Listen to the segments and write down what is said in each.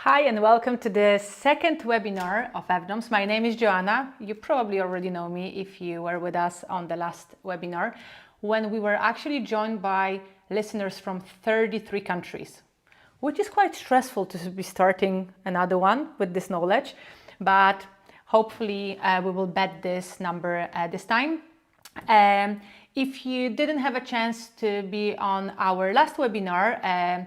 Hi and welcome to the second webinar of FDomes. My name is Joanna. You probably already know me if you were with us on the last webinar when we were actually joined by listeners from 33 countries, which is quite stressful to be starting another one with this knowledge, but hopefully we will bet this number this time. If you didn't have a chance to be on our last webinar,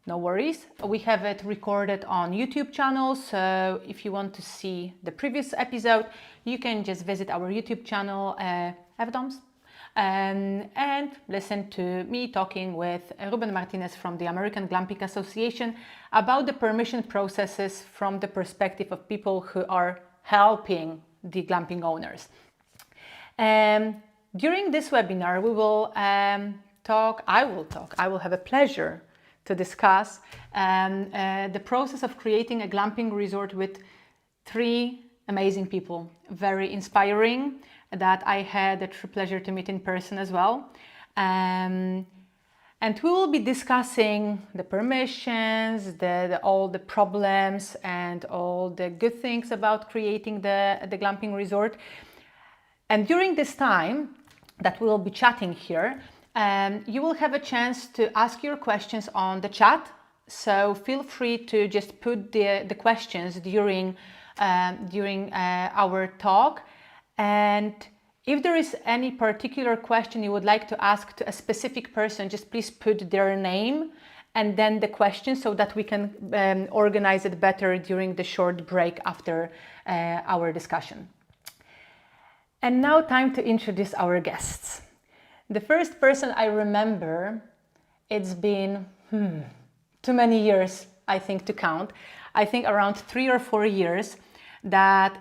no worries, we have it recorded on YouTube channel, so if you want to see the previous episode, you can just visit our YouTube channel, FDomes, and listen to me talking with Ruben Martinez from the American Glamping Association about the permission processes from the perspective of people who are helping the glamping owners. During this webinar, we will I will have a pleasure to discuss the process of creating a glamping resort with three amazing people, very inspiring, that I had the true pleasure to meet in person as well. And we will be discussing the permissions, all the problems and all the good things about creating the glamping resort. And during this time that we will be chatting here, you will have a chance to ask your questions on the chat, so feel free to just put the questions during our talk. And if there is any particular question you would like to ask to a specific person, just please put their name and then the question so that we can organize it better during the short break after our discussion. And now time to introduce our guests. The first person I remember, it's been too many years, I think, to count. I think around 3 or 4 years that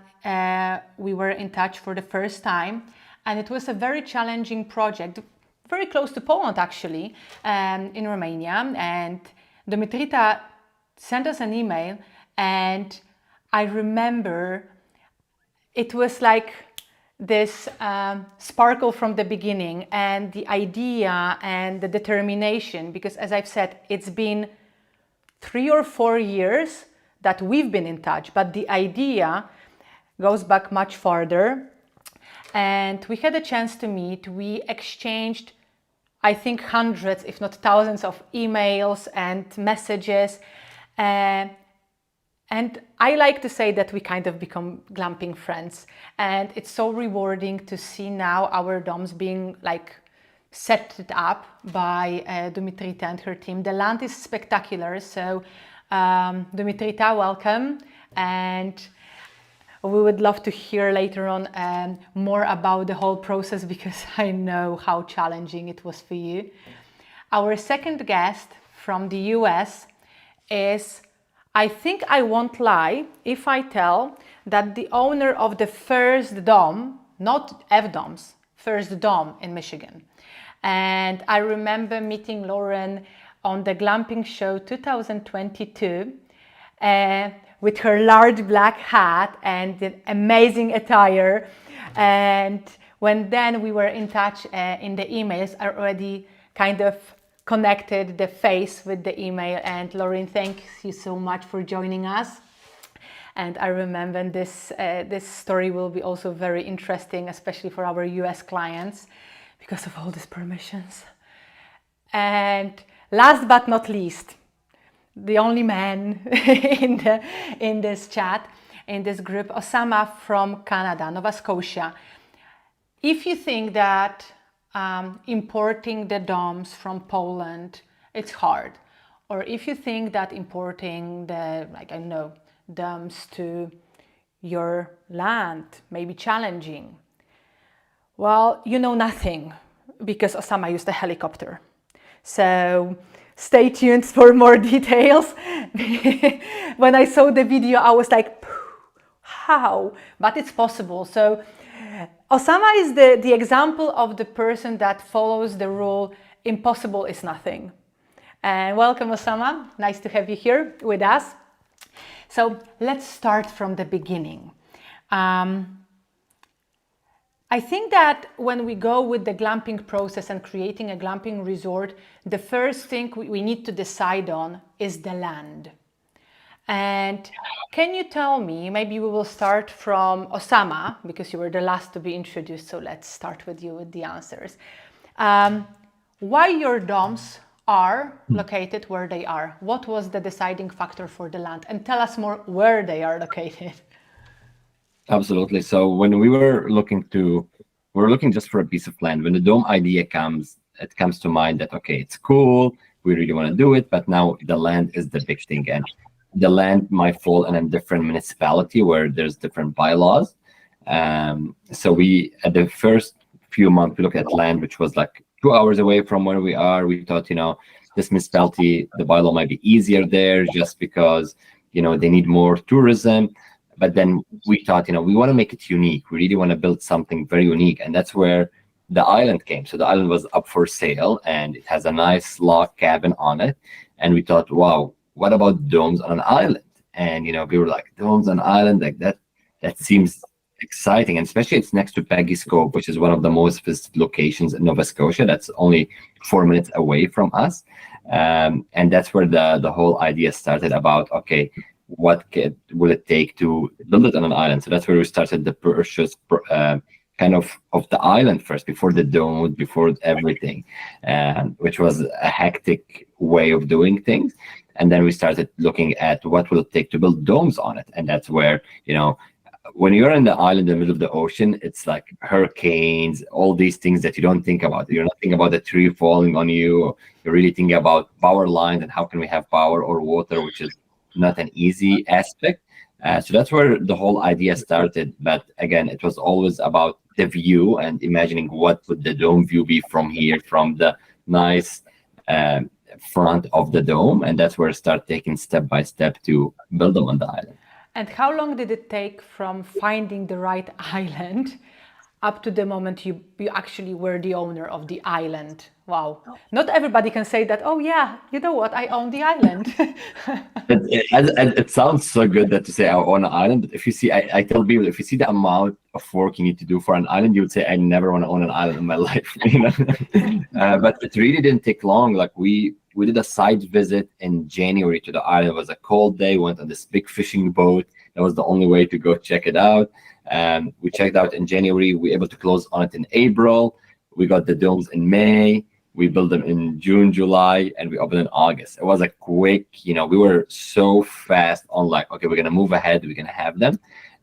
we were in touch for the first time. And it was a very challenging project, very close to Poland actually, in Romania. And DUMITRITA sent us an email, and I remember it was like this sparkle from the beginning, and the idea and the determination, because as I've said, it's been 3 or 4 years that we've been in touch, but the idea goes back much farther. And we had a chance to meet. We exchanged, I think, hundreds, if not thousands of emails and messages. And I like to say that we kind of become glamping friends, and it's so rewarding to see now our domes being like set up by DUMITRITA and her team. The land is spectacular, so DUMITRITA, welcome, and we would love to hear later on more about the whole process, because I know how challenging it was for you. Our second guest from the US is, I think I won't lie if I tell that the owner of the first dome, not FDomes, first dome in Michigan. And I remember meeting Lauren on the Glamping Show 2022 with her large black hat and the amazing attire. And when then we were in touch in the emails, I already kind of connected the face with the email. And Lauren, thank you so much for joining us. And I remember this story will be also very interesting, especially for our US clients, because of all these permissions. And last but not least, the only man in this chat, in this group, OSSAMA from Canada, Nova Scotia. If you think that importing the domes from Poland, it's hard, or if you think that importing the, like, I don't know, domes to your land may be challenging, well, you know nothing, because OSSAMA used a helicopter. So stay tuned for more details. When I saw the video, I was like, how? But it's possible. So OSSAMA is the example of the person that follows the rule, impossible is nothing. And welcome, OSSAMA. Nice to have you here with us. So let's start from the beginning. I think that when we go with the glamping process and creating a glamping resort, the first thing we need to decide on is the land. And can you tell me, maybe we will start from OSSAMA, because you were the last to be introduced, so let's start with you with the answers. Why your domes are located where they are? What was the deciding factor for the land? And tell us more where they are located. Absolutely. So when we were looking just for a piece of land. When the dome idea comes, it comes to mind that, okay, it's cool, we really want to do it, but now the land is the big thing. And the land might fall in a different municipality where there's different bylaws. So we, at the first few months, we looked at land which was like 2 hours away from where we are. We thought, this municipality, the bylaw might be easier there just because, they need more tourism. But then we thought, we want to make it unique. We really want to build something very unique. And that's where the island came. So the island was up for sale and it has a nice log cabin on it. And we thought, wow, what about domes on an island? And, we were like, domes on an island, like that seems exciting. And especially it's next to Peggy's Cove, which is one of the most visited locations in Nova Scotia. That's only 4 minutes away from us. And that's where the whole idea started about, okay, what will it take to build it on an island? So that's where we started the purchase kind of the island first, before the dome, before everything, which was a hectic way of doing things. And then we started looking at what will it take to build domes on it. And that's where, when you're in the island in the middle of the ocean, it's like hurricanes, all these things that you don't think about. You're not thinking about the tree falling on you. You're really thinking about power lines and how can we have power or water, which is not an easy aspect. So that's where the whole idea started. But again, it was always about the view and imagining what would the dome view be from here, from the nice front of the dome. And that's where I start taking step by step to build them on the island. And how long did it take from finding the right island up to the moment you actually were the owner of the island? Wow. Not everybody can say that, oh yeah, you know what, I own the island. It sounds so good that to say I own an island, but if you see, I tell people, if you see the amount of work you need to do for an island, you would say, I never want to own an island in my life. But it really didn't take long. Like we did a site visit in January to the island. It was a cold day, went on this big fishing boat. That was the only way to go check it out. We checked out in January. We were able to close on it in April. We got the domes in May. We built them in June, July, and we opened in August. It was a quick, we were so fast on like, okay, we're going to move ahead. We're going to have them.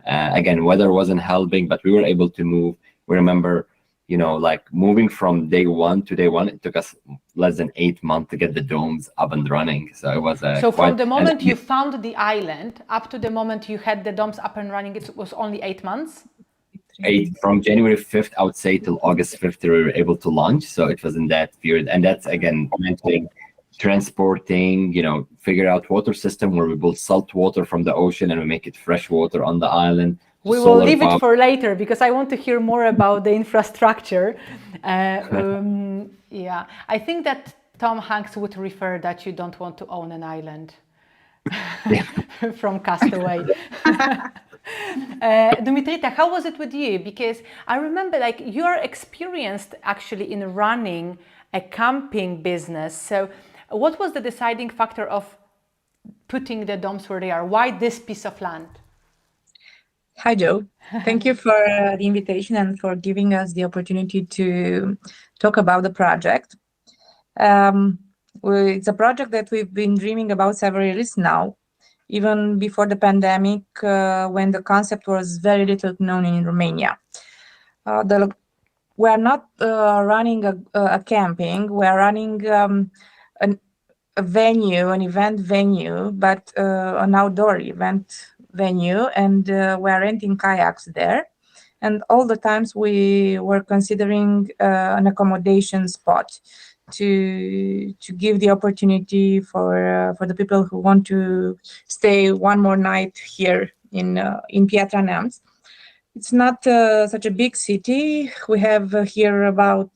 Again, weather wasn't helping, but we were able to move. We remember, like moving from day one to day one, it took us less than 8 months to get the domes up and running. So it was So from the moment you found the island up to the moment you had the domes up and running, it was only 8 months? From January 5th, I would say, till August 5th, we were able to launch. So it was in that period. And that's, again, mentioning transporting, figure out water system where we build salt water from the ocean and we make it fresh water on the island. We will leave it for later because I want to hear more about the infrastructure. Yeah, I think that Tom Hanks would refer that you don't want to own an island from Castaway. Dumitrita, how was it with you? Because I remember like you are experienced actually in running a camping business. So what was the deciding factor of putting the domes where they are? Why this piece of land? Hi, Joe. Thank you for the invitation and for giving us the opportunity to talk about the project. It's a project that we've been dreaming about several years now, even before the pandemic, when the concept was very little known in Romania. We are not running a camping, we are running a venue, an event venue, but an outdoor event venue, and we are renting kayaks there. And all the times we were considering an accommodation spot to give the opportunity for the people who want to stay one more night here in Piatra Neamț. It's not such a big city. We have here about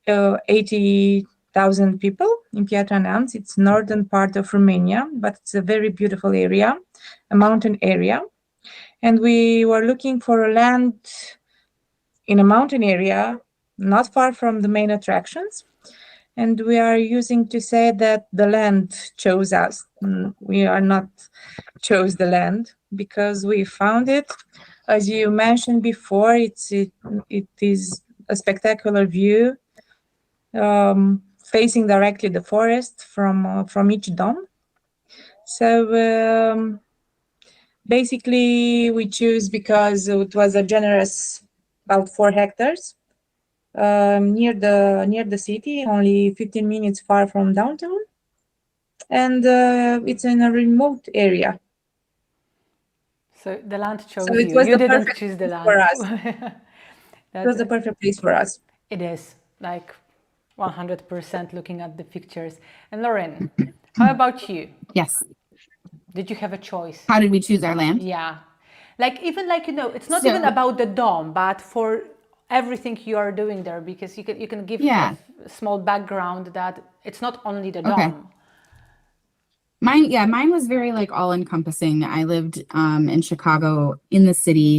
80,000 people in Piatra Neamț. It's northern part of Romania, but it's a very beautiful area, a mountain area. And we were looking for a land in a mountain area, not far from the main attractions. and we are using to say that the land chose us. We are not chose the land because we found it. As you mentioned before, it is a spectacular view, facing directly the forest from each dome. So basically, we choose because it was a generous, about 4 hectares, near the city, only 15 minutes far from downtown, and it's in a remote area. So the land chose So it you. was You the didn't perfect choose the place land. for us. It was the perfect place for us. It is, like 100% looking at the pictures. And Lauren, how about you? Yes. Did you have a choice? How did we choose our land? Yeah. Like even like, you know, it's not So- even about the dome, but for everything you are doing there, because you can give Yeah. a small background that it's not only the Okay. dome. Mine was very like all encompassing. I lived in Chicago in the city,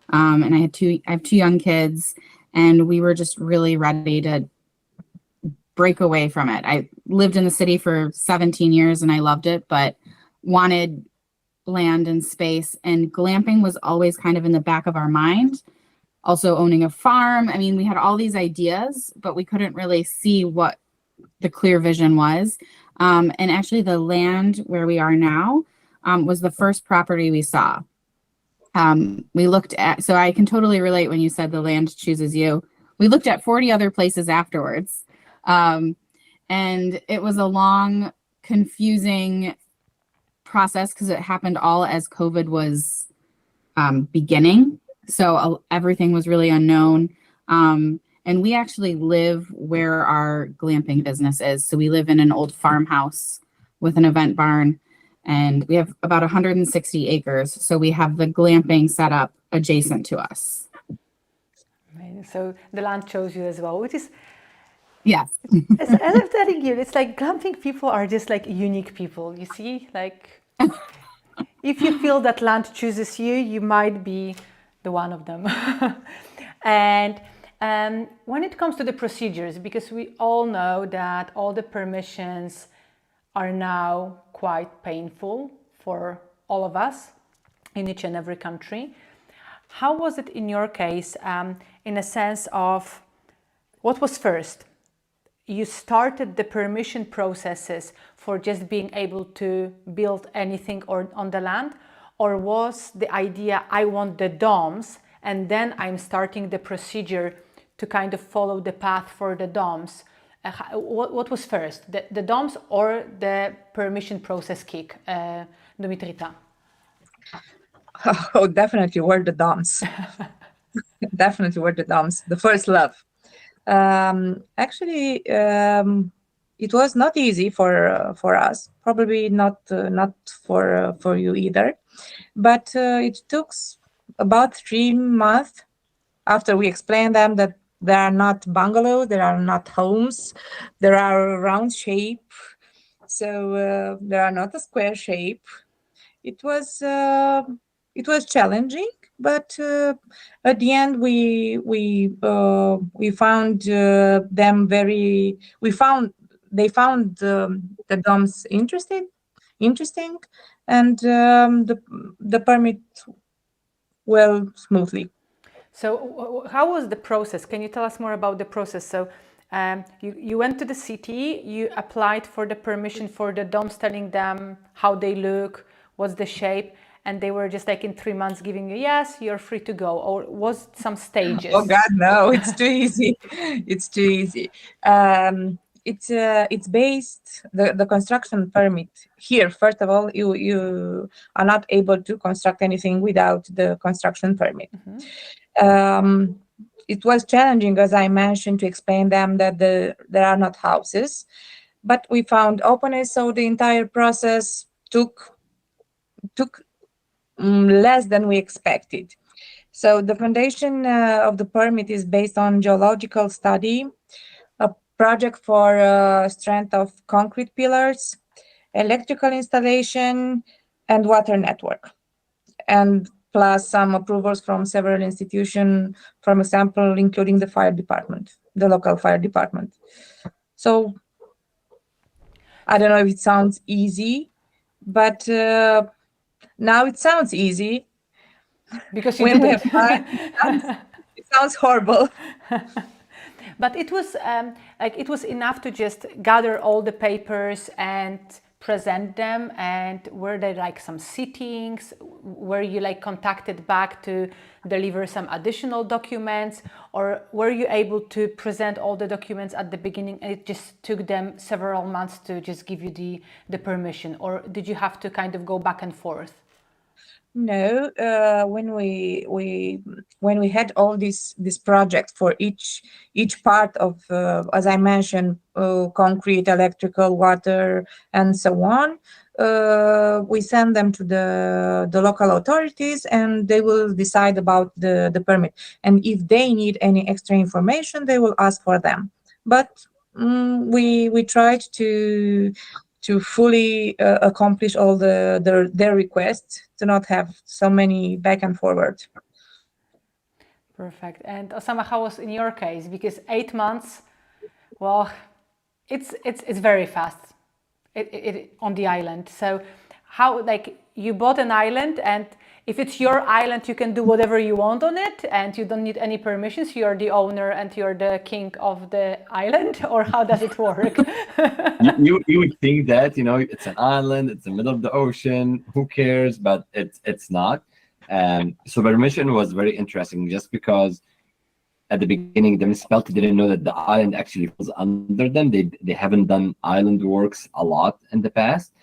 and I have 2 young kids, and we were just really ready to break away from it. I lived in the city for 17 years and I loved it, but wanted land and space, and glamping was always kind of in the back of our mind. Also owning a farm. I mean, we had all these ideas, but we couldn't really see what the clear vision was. And actually the land where we are now was the first property we saw. We looked at, so I can totally relate when you said the land chooses you. We looked at 40 other places afterwards. And it was a long, confusing process because it happened all as COVID was beginning. So everything was really unknown. And we actually live where our glamping business is. So we live in an old farmhouse with an event barn, and we have about 160 acres. So we have the glamping set up adjacent to us. Amazing. So the land chose you as well, which is, Yes. as I'm telling you, it's like glamping people are just like unique people. You see, like if you feel that land chooses you, you might be the one of them. And when it comes to the procedures, because we all know that all the permissions are now quite painful for all of us in each and every country. How was it in your case, in a sense of what was first? You started the permission processes for just being able to build anything on the land, or was the idea I want the domes and then I'm starting the procedure to kind of follow the path for the domes? What was first, the domes or the permission process kick, Dumitrita? Oh, definitely were the domes. Definitely were the domes. The first love. Actually, it was not easy for us. Probably not for you either. But it took about 3 months after we explained them that there are not bungalows, there are not homes, there are round shape. So there are not a square shape. It was challenging, but at the end we found them very. They found the domes interesting, and the permit well smoothly. So how was the process? Can you tell us more about the process? So you went to the city, you applied for the permission for the domes, telling them how they look, what's the shape, and they were just like in 3 months giving you, yes, you're free to go, or was some stages? Oh God, no! It's too easy. It's too easy. It's based the construction permit here. First of all, you are not able to construct anything without the construction permit. It was challenging, as I mentioned, to explain them that there are not houses, but we found openness. So the entire process took less than we expected. So the foundation of the permit is based on geological study, a project for strength of concrete pillars, electrical installation, and water network, and plus some approvals from several institutions, for example, including the fire department, the local fire department. So I don't know if it sounds easy, but now it sounds easy. Because you When did we it. have time, it sounds horrible. But it was like it was enough to just gather all the papers and present them. And were there like some sittings? Were you like contacted back to deliver some additional documents, or were you able to present all the documents at the beginning and it just took them several months to just give you the permission, or did you have to kind of go back and forth? No, when we had all this project for each part of, as I mentioned, concrete, electrical, water, and so on, we send them to the local authorities, and they will decide about the permit. And if they need any extra information, they will ask for them. But we tried to fully accomplish all their requests, to not have so many back and forward. Perfect. And OSSAMA, how was in your case? Because 8 months, well, it's very fast on the island. So how, like, you bought an island, and if it's your island, you can do whatever you want on it, and you don't need any permissions. You're the owner and you're the king of the island, or how does it work? You would think that, you know, it's an island, it's the middle of the ocean, who cares? But it's not. So permission was very interesting, just because at the beginning the municipality didn't know that the island actually falls under them. They haven't done island works a lot in the past,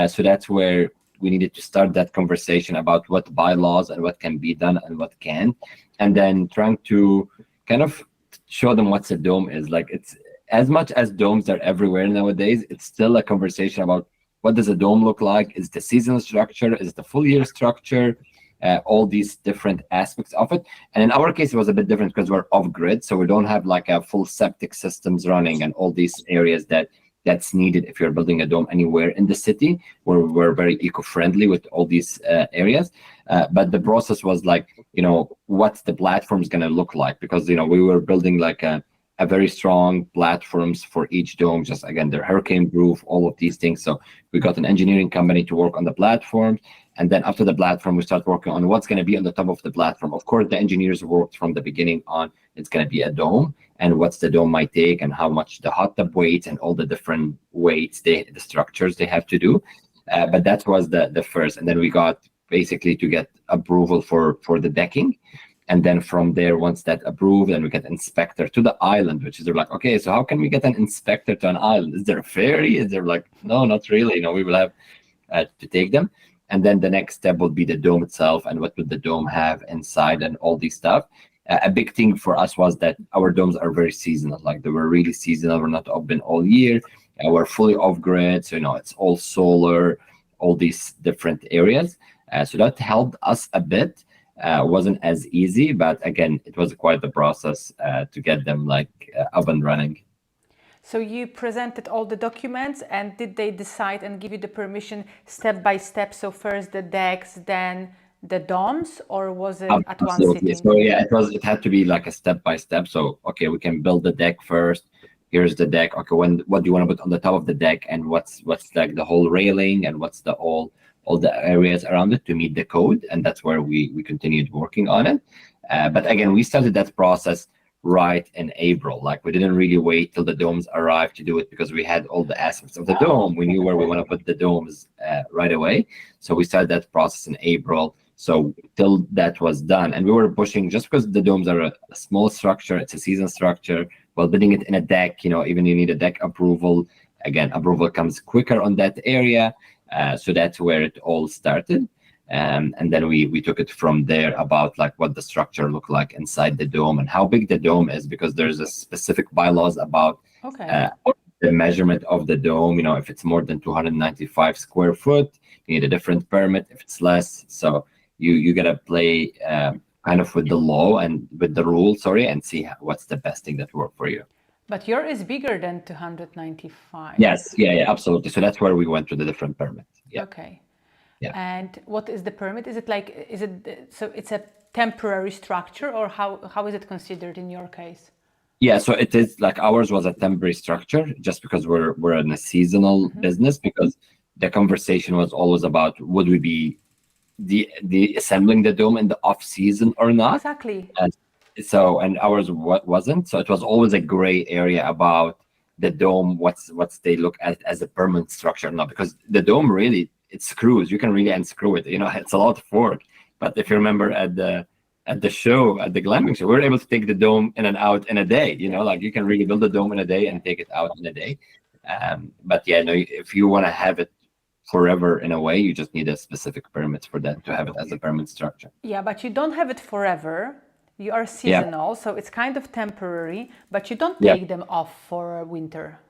so that's where we needed to start that conversation about what bylaws and what can be done and what can't, and then trying to kind of show them what a dome is. Like, it's as much as domes are everywhere nowadays, it's still a conversation about what does a dome look like? Is it a seasonal structure? Is it a full year structure? All these different aspects of it. And in our case, it was a bit different because we're off grid, so we don't have like a full septic systems running and all these areas that's needed if you're building a dome anywhere in the city, where we're very eco-friendly with all these areas. But the process was like, you know, what's the platform's going to look like? Because, you know, we were building like a very strong platforms for each dome, just again, they're hurricane proof, all of these things. So we got an engineering company to work on the platform. And then after the platform, we start working on what's going to be on the top of the platform. Of course, the engineers worked from the beginning on it's going to be a dome, and what's the dome might take, and how much the hot tub weights, and all the different weights, the structures they have to do. But that was the first. And then we got basically to get approval for the decking. And then from there, once that approved, then we get inspector to the island, which is they're like, okay, so how can we get an inspector to an island? Is there a ferry? Is there like, no, not really. You know, we will have to take them. And then the next step will be the dome itself, and what would the dome have inside and all these stuff. A big thing for us was that our domes are very seasonal. Like, they were really seasonal. We're not open all year. We're fully off grid. So, you know, it's all solar, all these different areas. So that helped us a bit. Wasn't as easy, but again, it was quite the process to get them like up and running. So you presented all the documents, and did they decide and give you the permission step by step? So first the decks, then the domes, or was it at one Absolutely. sitting? So yeah, it had to be like a step by step. So okay, we can build the deck first. Here's the deck. Okay, what do you want to put on the top of the deck, and what's like the whole railing, and what's the all the areas around it to meet the code. And that's where we continued working on it. But again, we started that process right in April. Like, we didn't really wait till the domes arrived to do it, because we had all the aspects of the dome. We knew where we want to put the domes right away. So we started that process in April. So till that was done, and we were pushing, just because the domes are a small structure, it's a season structure. Well, building it in a deck, you know, even you need a deck approval. Again, approval comes quicker on that area. So that's where it all started. And then we took it from there about like what the structure looked like inside the dome and how big the dome is, because there's a specific bylaws about the measurement of the dome. You know, if it's more than 295 square foot, you need a different permit. If it's less, so you gotta play kind of with the law and with the rules, and see what's the best thing that work for you. But yours is bigger than 295. Yes, yeah, absolutely. So that's where we went to the different permit. Yeah. Okay. Yeah. And what is the permit? Is it so it's a temporary structure, or how is it considered in your case? Yeah, so it is like ours was a temporary structure just because we're in a seasonal business, because the conversation was always about would we be the assembling the dome in the off season or not. Exactly. And ours wasn't. So it was always a gray area about the dome, what's they look at as a permanent structure or not, because the dome really, it screws. You can really unscrew it. You know, it's a lot of work. But if you remember at the show, at the glamping show, we were able to take the dome in and out in a day. You know, like you can really build the dome in a day and take it out in a day. But yeah, no, if you want to have it forever in a way, you just need a specific permit for that to have it as a permanent structure. Yeah, but you don't have it forever. You are seasonal, so it's kind of temporary, but you don't take them off for winter.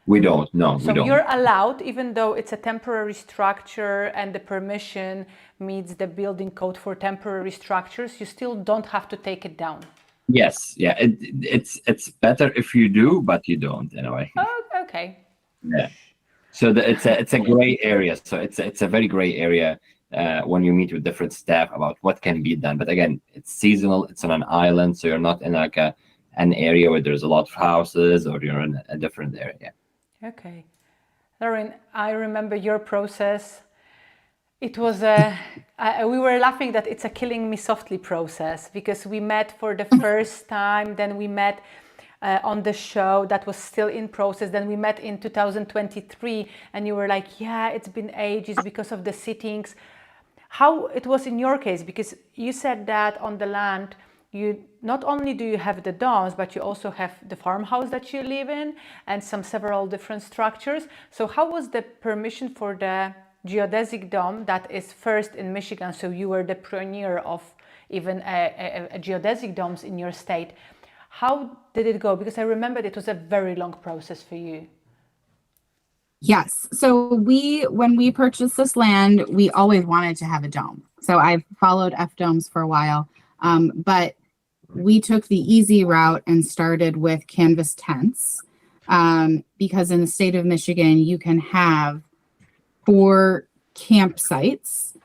We don't, no, So we don't. you're allowed, even though it's a temporary structure and the permission meets the building code for temporary structures, you still don't have to take it down. Yes, yeah, it's better if you do, but you don't in a way. Oh, okay. Yeah. So it's a gray area. So it's a very gray area when you meet with different staff about what can be done. But again, it's seasonal. It's on an island, so you're not in like an area where there's a lot of houses, or you're in a different area. Okay. Lauren, I remember your process. It was we were laughing that it's a killing me softly process, because we met for the first time, then we met on the show that was still in process, then we met in 2023, and you were like, yeah, it's been ages because of the sittings. How it was in your case, because you said that on the land, you not only do you have the domes, but you also have the farmhouse that you live in and several different structures. So how was the permission for the geodesic dome that is first in Michigan? So you were the pioneer of even a geodesic domes in your state. How did it go? Because I remember it was a very long process for you. Yes. So when we purchased this land, we always wanted to have a dome. So I've followed FDomes for a while, but we took the easy route and started with canvas tents, because in the state of Michigan, you can have 4 campsites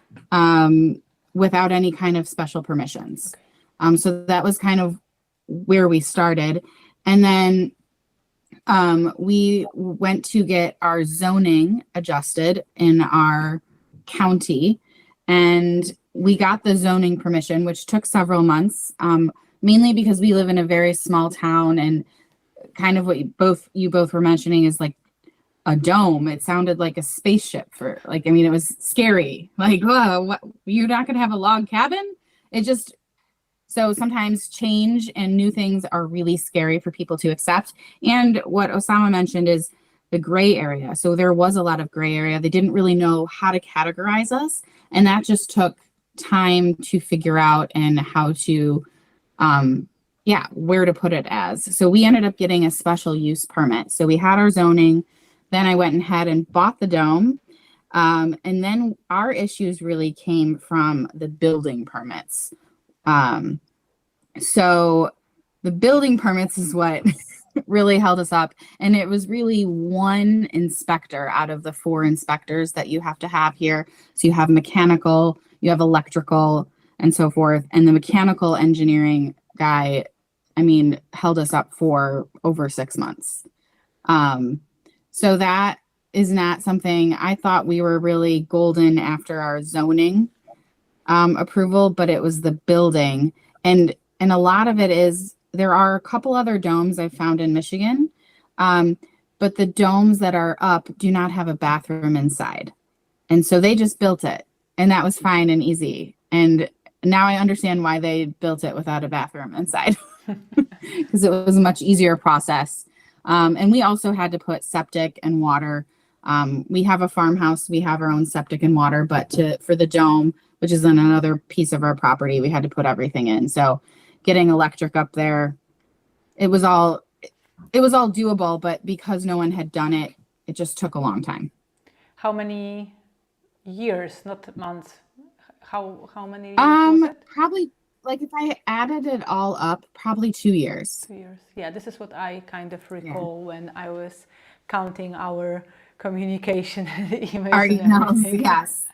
without any kind of special permissions. So that was kind of where we started. And then we went to get our zoning adjusted in our county, and we got the zoning permission, which took several months, mainly because we live in a very small town, and kind of what you both were mentioning is like a dome. It sounded like a spaceship for like, I mean, it was scary. Like, whoa, what, you're not going to have a log cabin? So sometimes change and new things are really scary for people to accept. And what OSSAMA mentioned is the gray area. So there was a lot of gray area. They didn't really know how to categorize us. And that just took time to figure out and how to, where to put it as. So we ended up getting a special use permit. So we had our zoning. Then I went ahead and bought the dome. And then our issues really came from the building permits. So the building permits is what really held us up. And it was really one inspector out of the 4 inspectors that you have to have here. So you have mechanical, you have electrical, and so forth. And the mechanical engineering guy, I mean, held us up for over 6 months. So that is not something. I thought we were really golden after our zoning approval, but it was the building. And a lot of it is, there are a couple other domes I found in Michigan, but the domes that are up do not have a bathroom inside. And so they just built it, and that was fine and easy. And now I understand why they built it without a bathroom inside, because it was a much easier process. And we also had to put septic and water. We have a farmhouse, we have our own septic and water, but for the dome, which is on another piece of our property, we had to put everything in. So getting electric up there, it was all doable, but because no one had done it, it just took a long time. How many years, not months? How many years was it? Probably, like, if I added it all up, probably 2 years. 2 years. Yeah, this is what I kind of recall when I was counting our communication, emails. Our emails, yes.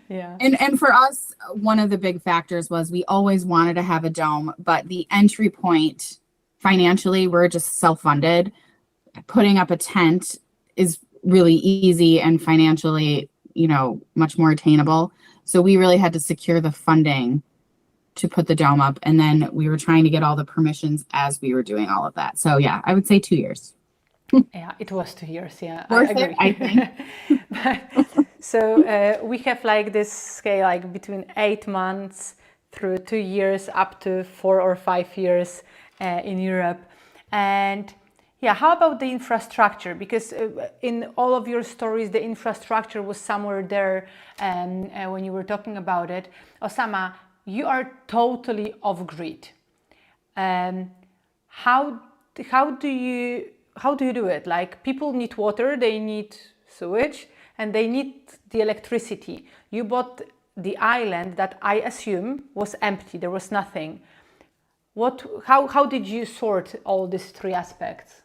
Yeah. And for us, one of the big factors was we always wanted to have a dome, but the entry point financially, we're just self-funded. Putting up a tent is really easy and financially, much more attainable. So we really had to secure the funding to put the dome up. And then we were trying to get all the permissions as we were doing all of that. So yeah, I would say 2 years. Yeah, it was 2 years. Yeah, Worth I agree. it, I think. So we have like this scale, like between 8 months through 2 years up to 4 or 5 years in Europe. And yeah, how about the infrastructure? Because in all of your stories, the infrastructure was somewhere there when you were talking about it. OSSAMA, you are totally off-grid. How do you do it? Like, people need water, they need sewage, and they need the electricity. You bought the island that I assume was empty, there was nothing. How did you sort all these 3 aspects?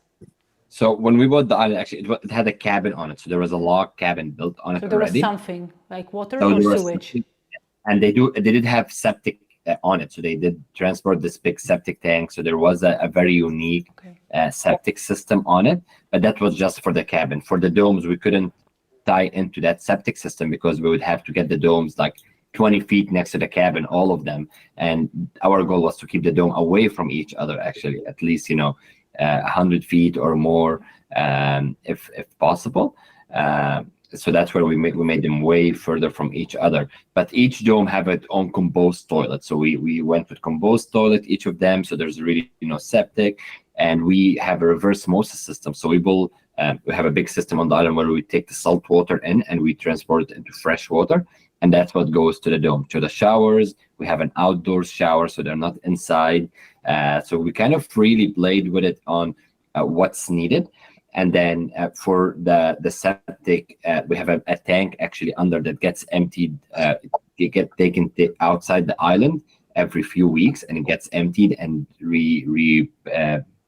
So when we bought the island, actually, it had a cabin on it. So there was a log cabin built on it So there already. was something like water So or there was sewage? something- And they did have septic on it. So they did transport this big septic tank. So there was a very unique septic system on it. But that was just for the cabin. For the domes, we couldn't tie into that septic system because we would have to get the domes like 20 feet next to the cabin, all of them. And our goal was to keep the dome away from each other, actually, at least, 100 feet or more, if possible. So that's where we made them way further from each other. But each dome have its own compost toilet. So we went with compost toilet, each of them. So there's really septic, and we have a reverse osmosis system. So we have a big system on the island where we take the salt water in and we transport it into fresh water. And that's what goes to the dome. To the showers, we have an outdoor shower, so they're not inside. So we kind of really played with it on what's needed. And then for the septic, we have a tank actually under that gets emptied. It gets taken outside the island every few weeks, and it gets emptied and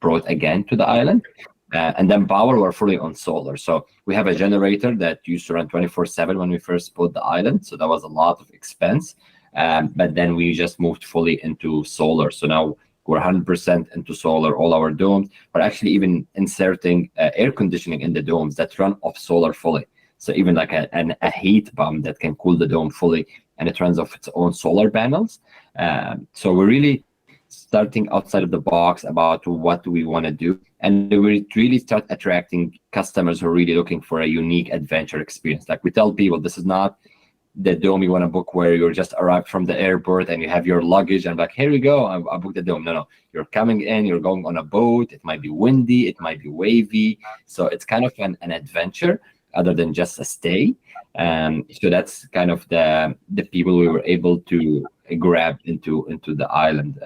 brought again to the island. And then power, we're fully on solar. So we have a generator that used to run 24/7 when we first bought the island. So that was a lot of expense. But then we just moved fully into solar. So now we're 100% into solar, all our domes. We're actually even inserting air conditioning in the domes that run off solar fully. So even like a heat pump that can cool the dome fully, and it runs off its own solar panels. So we're really starting outside of the box about what we want to do. And we really start attracting customers who are really looking for a unique adventure experience. Like we tell people, this is not the dome you want to book where you're just arrived from the airport and you have your luggage and like, here we go, I booked the dome. No, you're coming in, you're going on a boat. It might be windy, it might be wavy. So it's kind of an adventure other than just a stay. So that's kind of the people we were able to grab into the island.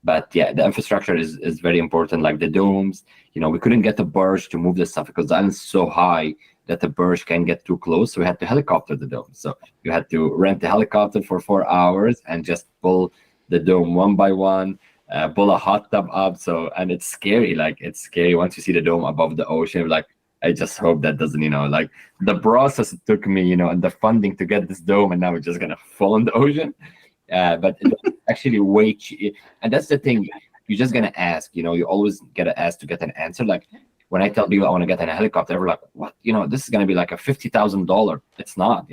But yeah, the infrastructure is very important, like the domes. We couldn't get the barge to move the stuff because the island's so high that the barge can get too close. So we had to helicopter the dome. So you had to rent a helicopter for 4 hours and just pull the dome one by one, pull a hot tub up. And it's scary. Like, it's scary once you see the dome above the ocean. Like, I just hope that doesn't, like the process it took me, and the funding to get this dome, and now it's just gonna fall in the ocean. But it's actually way cheap. And that's the thing. You're just gonna ask. You always gotta ask to get an answer. Like, when I tell people I want to get in a helicopter, they're like, what? This is going to be like a $50,000. It's not,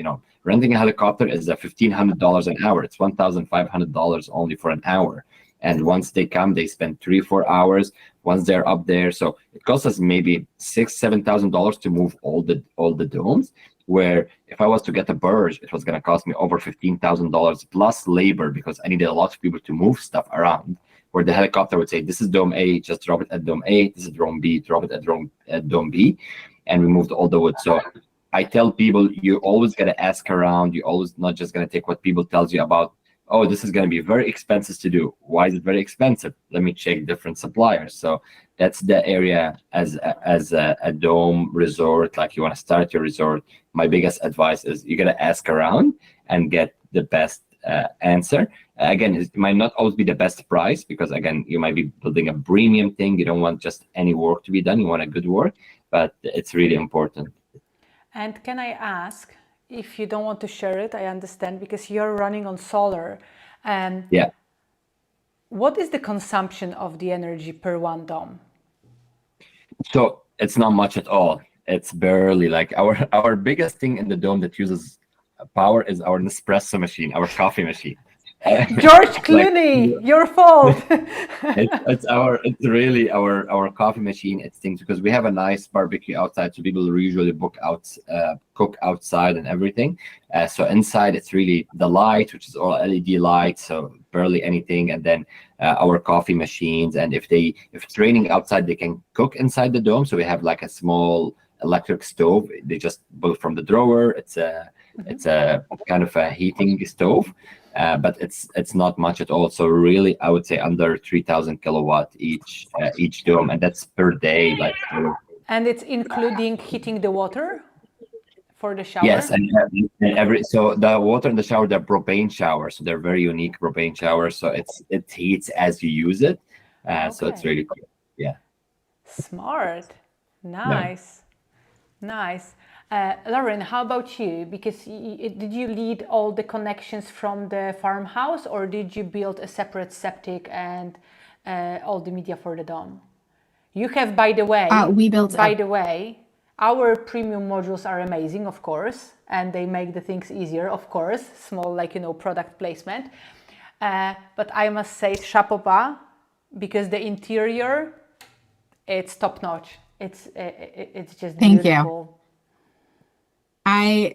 renting a helicopter is a $1,500 an hour. It's $1,500 only for an hour. And once they come, they spend 3-4 hours once they're up there. So it costs us maybe $6,000-$7,000 to move all the domes. Where if I was to get a barge, it was going to cost me over $15,000 plus labor because I needed a lot of people to move stuff around. Where the helicopter would say, this is dome A, just drop it at dome A. This is dome B, drop it at dome B. And we moved all the wood. So I tell people, you always got to ask around. You always not just going to take what people tells you about, oh, this is going to be very expensive to do. Why is it very expensive? Let me check different suppliers. So that's the area as a dome resort, like you want to start your resort. My biggest advice is you got to ask around and get the best answer. Again, it might not always be the best price because, again, you might be building a premium thing. You don't want just any work to be done. You want a good work, but it's really important. And can I ask, if you don't want to share it, I understand, because you're running on solar. Yeah. what is the consumption of the energy per one dome? So it's not much at all. It's barely like our biggest thing in the dome that uses power is our Nespresso machine, our coffee machine. George Clooney, your fault. It's really our coffee machine. It's things because we have a nice barbecue outside, so people usually cook outside and everything. So inside it's really the light, which is all LED light, so barely anything. And then our coffee machines, and if it's raining outside, they can cook inside the dome. So we have like a small electric stove. They just built from the drawer. It's a kind of a heating stove. But it's not much at all. So really, I would say under 3,000 kilowatt each dome, and that's per day. Like, and it's including heating the water for the shower. Yes, and so the water in the shower, they're propane showers. So they're very unique propane showers. So it heats as you use it. So it's really cool. Yeah. Smart. Nice. Yeah. Nice. Lauren, how about you? Because did you lead all the connections from the farmhouse, or did you build a separate septic and all the media for the dome? You have, by the way, our premium modules are amazing, of course, and they make the things easier, of course, small, like, product placement. But I must say, chapeau bas, because the interior, it's top notch. It's just beautiful. Thank you.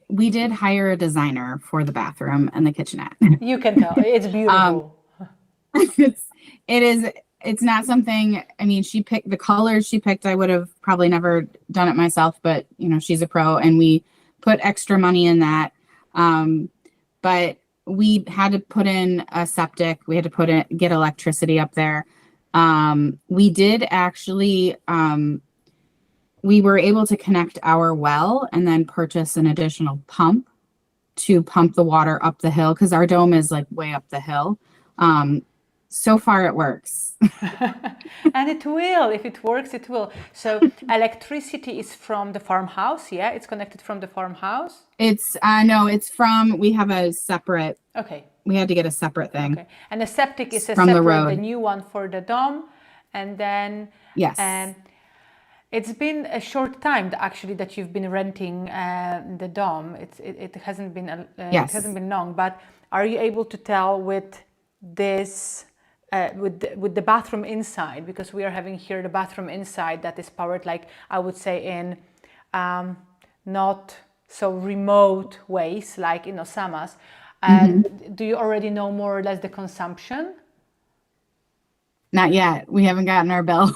We did hire a designer for the bathroom and the kitchenette. You can tell it's beautiful. It's not something, I mean, she picked the colors she picked. I would have probably never done it myself, but she's a pro, and we put extra money in that. But we had to put in a septic. We had to get electricity up there. We did actually, we were able to connect our well and then purchase an additional pump to pump the water up the hill, because our dome is like way up the hill. So far it works. And it will, if it works, it will. So electricity is from the farmhouse, yeah? It's connected from the farmhouse? No, it's from, we have a separate, okay. We had to get a separate thing. Okay. And the septic is from the road. The new one for the dome. And then... Yes. It's been a short time actually that you've been renting the dome. It hasn't been yes. It hasn't been long, but are you able to tell with this with the bathroom inside, because we are having here the bathroom inside that is powered, like I would say, in not so remote ways like in OSSAMA's. Do you already know more or less the consumption? Not yet. We haven't gotten our bill.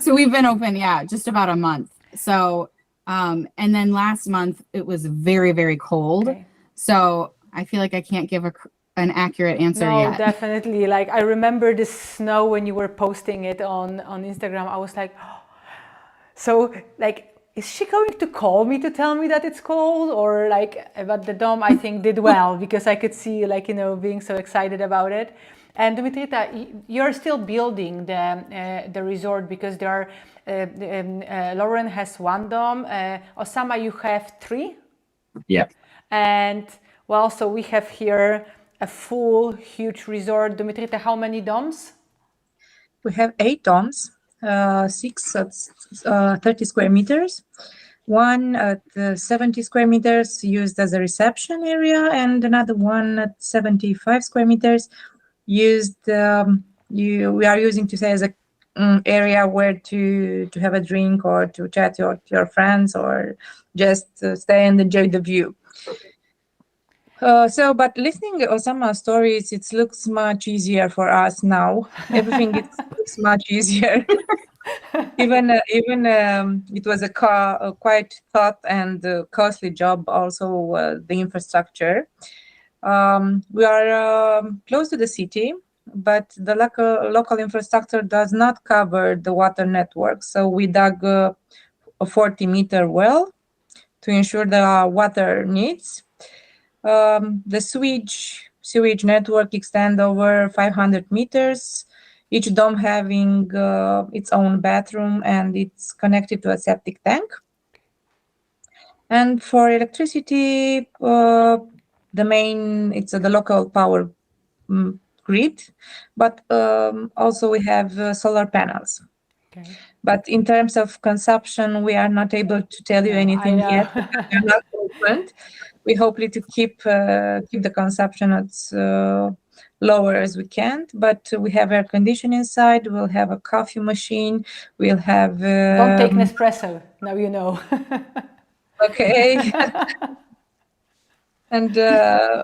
So we've been open, just about a month. So, and then last month it was very, very cold. Okay. So I feel like I can't give an accurate answer yet. No, definitely. Like, I remember the snow when you were posting it on Instagram. I was like, oh. So like, is she going to call me to tell me that it's cold? Or like, but the dome, I think, did well, because I could see, like, being so excited about it. And Dumitrita, you're still building the resort, because there are, Lauren has one dome, OSSAMA, you have 3? Yeah. And well, so we have here a full, huge resort. Dumitrita, how many domes? We have 8 domes, 6 at 30 square meters, 1 at 70 square meters used as a reception area, and another one at 75 square meters used, we are using to say as a area where to have a drink or to chat to your friends, or just stay and enjoy the view. But listening to OSSAMA stories, it looks much easier for us now. Everything looks much easier. even it was a quite thought and costly job. Also, the infrastructure. We are close to the city, but the local infrastructure does not cover the water network. So we dug a 40-meter well to ensure the water needs. The sewage network extends over 500 meters, each dome having its own bathroom, and it's connected to a septic tank. And for electricity, it's the local power grid, but also we have solar panels. Okay. But in terms of consumption, we are not able to tell you No, I anything know. yet. We are not opened. We hope to keep the consumption as lower as we can. But we have air conditioning inside. We'll have a coffee machine. We'll have. Don't take Nespresso. Now you know. Okay. And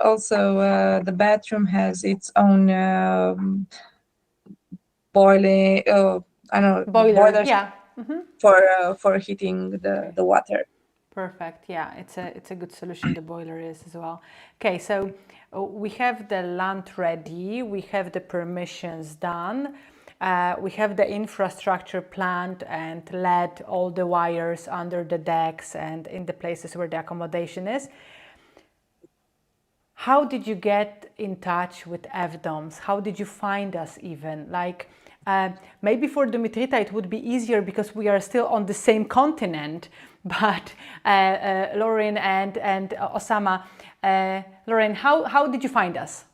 also the bathroom has its own boiling. I don't know, Boiler. Yeah. for heating the water. Perfect. Yeah, it's a good solution. The boiler is as well. Okay, so we have the land ready. We have the permissions done. We have the infrastructure planned and led all the wires under the decks and in the places where the accommodation is. How did you get in touch with FDomes? How did you find us even? Like, maybe for Dumitrita it would be easier because we are still on the same continent, but Lauren and OSSAMA, Lauren, how did you find us?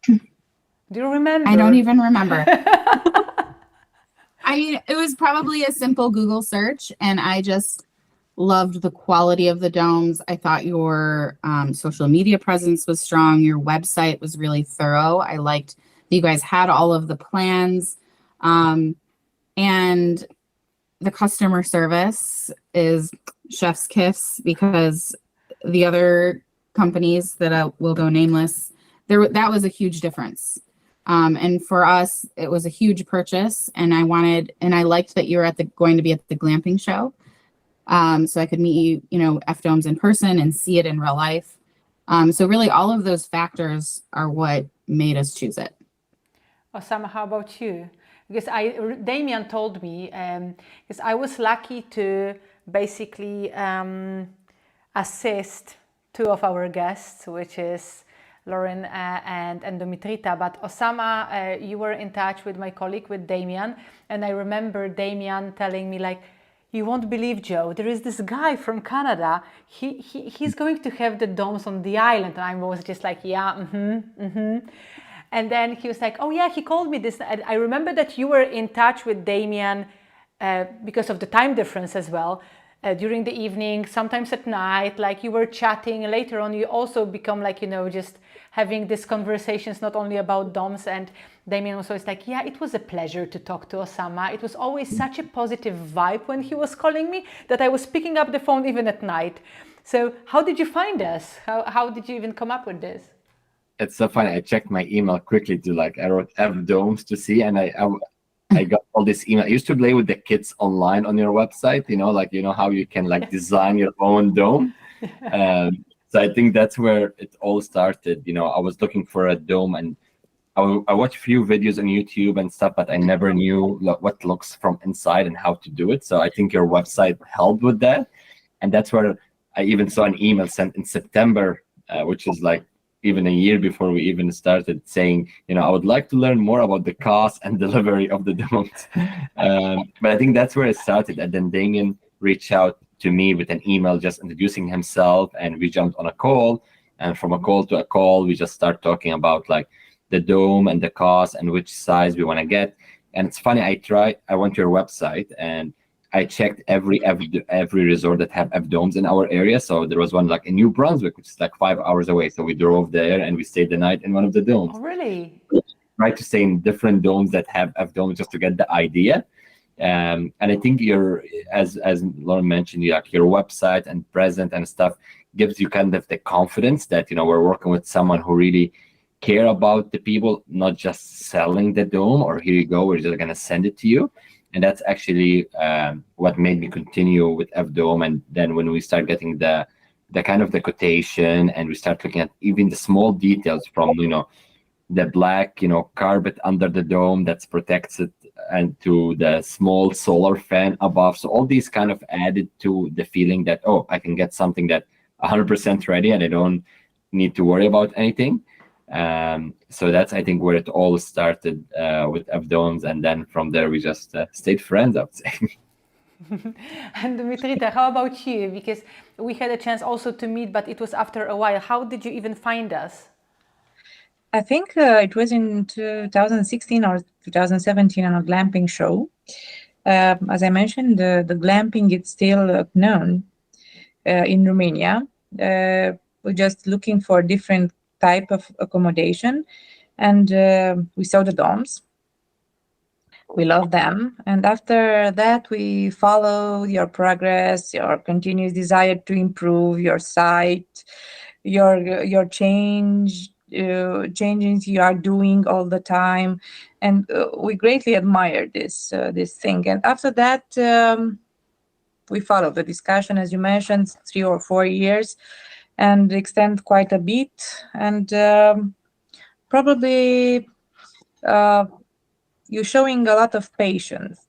Do you remember? I don't even remember. I mean, it was probably a simple Google search, and I just loved the quality of the domes. I thought your social media presence was strong. Your website was really thorough. I liked that you guys had all of the plans. And the customer service is chef's kiss, because the other companies that I will go nameless, that was a huge difference. And for us, it was a huge purchase, and I liked that you were going to be at the glamping show. So I could meet you, FDomes in person and see it in real life. So really all of those factors are what made us choose it. OSSAMA, how about you? Because Damian told me, because I was lucky to basically assist two of our guests, which is Lauren and Dumitrita. But OSSAMA, you were in touch with my colleague, with Damian, and I remember Damian telling me, like, you won't believe, Joe, there is this guy from Canada. He's going to have the domes on the island. And I was just like, yeah, And then he was like, oh yeah, he called me this. And I remember that you were in touch with Damian because of the time difference as well. During the evening, sometimes at night, like you were chatting. Later on, you also become like, just having these conversations, not only about domes. And Damian also is like, yeah, it was a pleasure to talk to OSSAMA. It was always such a positive vibe when he was calling me that I was picking up the phone even at night. So how did you find us? How did you even come up with this? It's so funny. I checked my email quickly I wrote FDomes to see, and I got all this email. I used to play with the kids online on your website, how you can design your own dome. So I think that's where it all started. I was looking for a dome, and I watched a few videos on YouTube and stuff, but I never knew what looks from inside and how to do it. So I think your website helped with that. And that's where I even saw an email sent in September, which is even a year before we even started, saying, I would like to learn more about the cost and delivery of the domes. But I think that's where it started. And then Damien reached out to me with an email just introducing himself, and we jumped on a call. And from a call to a call, we just start talking about the dome and the cost and which size we want to get. And it's funny, I went to your website and I checked every resort that have FDomes in our area. So there was one in New Brunswick, which is 5 hours away. So we drove there and we stayed the night in one of the domes. Oh, really? Tried to stay in different domes that have FDomes just to get the idea. And I think as Lauren mentioned, your website and present and stuff gives you kind of the confidence that we're working with someone who really care about the people, not just selling the dome or here you go, we're just gonna send it to you. And that's actually what made me continue with FDome. And then when we start getting the kind of the quotation, and we start looking at even the small details from the black carpet under the dome that protects it, and to the small solar fan above. So all these kind of added to the feeling that, oh, I can get something that 100% ready and I don't need to worry about anything. So that's, I think, where it all started with FDomes, and then from there we just stayed friends, I would say. And Dumitrita, how about you? Because we had a chance also to meet, but it was after a while. How did you even find us? I think it was in 2016 or 2017 on a glamping show. As I mentioned, the glamping is still known in Romania. We're just looking for different type of accommodation, and we saw the domes. We love them, and after that, we follow your progress, your continuous desire to improve your site, your changes you are doing all the time, and we greatly admire this thing. And after that, we follow the discussion, as you mentioned, 3 or 4 years, and extend quite a bit, and probably you're showing a lot of patience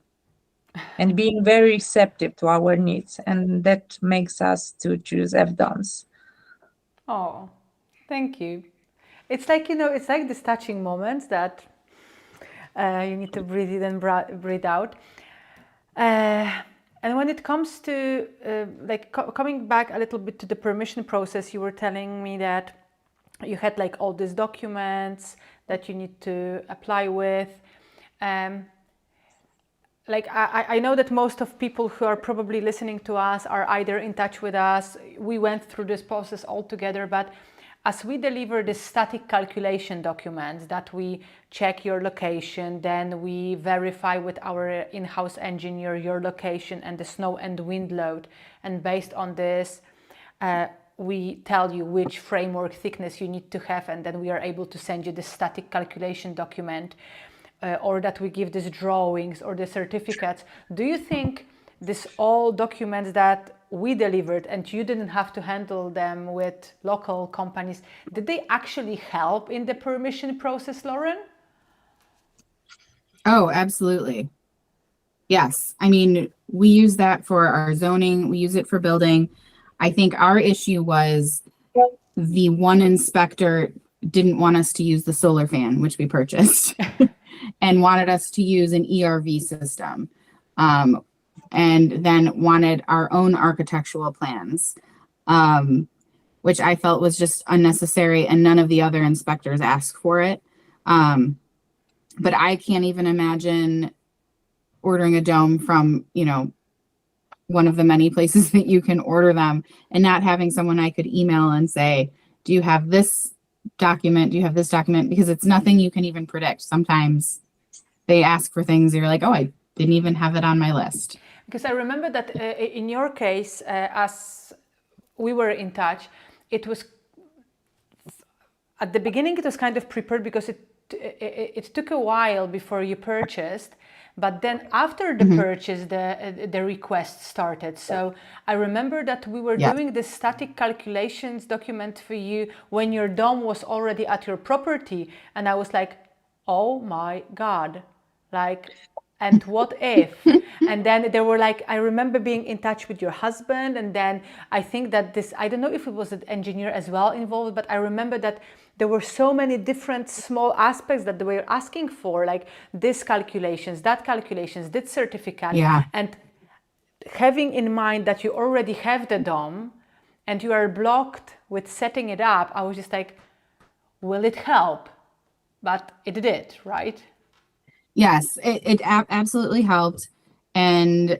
and being very receptive to our needs, and that makes us to choose FDomes. Oh, thank you. It's like, it's like these touching moments that you need to breathe in and breathe out. And when it comes to coming back a little bit to the permission process, you were telling me that you had like all these documents that you need to apply with. I know that most of people who are probably listening to us are either in touch with us. We went through this process all together, but as we deliver the static calculation documents that we check your location, then we verify with our in-house engineer your location and the snow and wind load. And based on this, we tell you which framework thickness you need to have, and then we are able to send you the static calculation document, or that we give these drawings or the certificates. Do you think this all documents that we delivered and you didn't have to handle them with local companies, did they actually help in the permission process, Lauren? Oh, absolutely. Yes. I mean, we use that for our zoning. We use it for building. I think our issue was the one inspector didn't want us to use the solar fan, which we purchased, and wanted us to use an ERV system. And then wanted our own architectural plans, which I felt was just unnecessary, and none of the other inspectors asked for it. But I can't even imagine ordering a dome from, one of the many places that you can order them, and not having someone I could email and say, do you have this document? Do you have this document? Because it's nothing you can even predict. Sometimes they ask for things, you're like, oh, I didn't even have it on my list. Because I remember that in your case, as we were in touch, it was, at the beginning it was kind of prepared because it took a while before you purchased, but then after the purchase, the request started. So I remember that we were doing the static calculations document for you when your dome was already at your property, and I was like, oh my God, and what if? And then there were I remember being in touch with your husband, and then I think that I don't know if it was an engineer as well involved, but I remember that there were so many different small aspects that they were asking for, like this calculations, that calculations, this certificate. Yeah. And having in mind that you already have the dome and you are blocked with setting it up, I was just like, will it help? But it did, right? Yes, it absolutely helped. And,